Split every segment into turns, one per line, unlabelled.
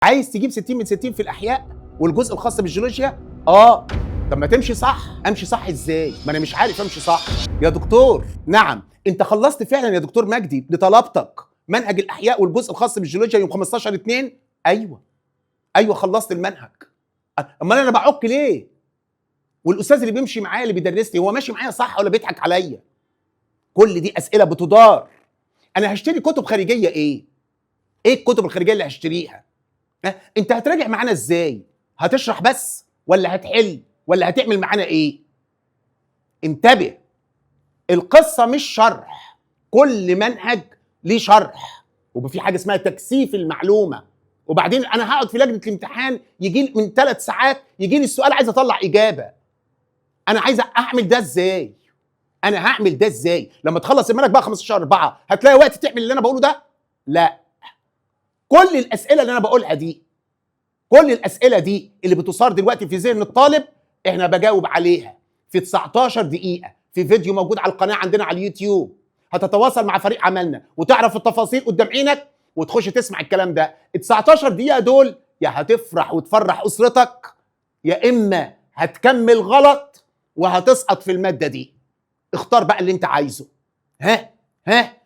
عايز تجيب 60 من 60 في الاحياء والجزء الخاص بالجيولوجيا؟ طب ما تمشي صح. امشي صح ازاي؟ ما انا مش عارف امشي صح يا دكتور. نعم، انت خلصت فعلا يا دكتور مجدي لطلبتك منهج الاحياء والجزء الخاص بالجيولوجيا يوم 15/2؟ ايوه خلصت المنهج. امال انا بعك ليه؟ والاستاذ اللي بيمشي معايا اللي بيدرس لي هو ماشي معايا صح ولا بيضحك عليا؟ كل دي اسئله بتدار. انا هشتري كتب خارجيه ايه الكتب الخارجيه اللي هشتريها؟ انت هتراجع معانا ازاي؟ هتشرح بس ولا هتحل ولا هتعمل معانا ايه؟ انتبه، القصه مش شرح، كل منهج ليه شرح وفي حاجه اسمها تكثيف المعلومه. وبعدين انا هقعد في لجنه الامتحان يجي من 3 ساعات يجي لي السؤال عايز اطلع اجابه. انا عايز اعمل ده ازاي؟ انا هعمل ده ازاي؟ لما تخلص المنهج بقى 15/4 هتلاقي وقت تعمل اللي انا بقوله ده؟ لا. كل الاسئله اللي انا بقولها دي، كل الاسئله دي اللي بتثار دلوقتي في ذهن الطالب احنا بجاوب عليها في 19 دقيقه في فيديو موجود على القناه عندنا على اليوتيوب. هتتواصل مع فريق عملنا وتعرف التفاصيل قدام عينك وتخش تسمع الكلام ده. ال 19 دقيقه دول يا هتفرح وتفرح اسرتك يا اما هتكمل غلط وهتسقط في الماده دي. اختار بقى اللي انت عايزه.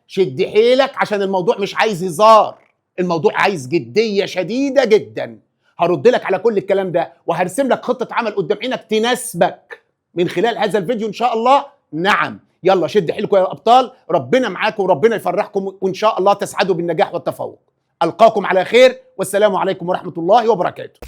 شد حيلك عشان الموضوع مش عايز هزار، الموضوع عايز جديه شديده جدا. هرد لك على كل الكلام ده وهرسم لك خطه عمل قدام عينك تناسبك من خلال هذا الفيديو ان شاء الله. نعم، يلا شد حيلكم يا ابطال، ربنا معاكم وربنا يفرحكم وان شاء الله تسعدوا بالنجاح والتفوق. القاكم على خير والسلام عليكم ورحمه الله وبركاته.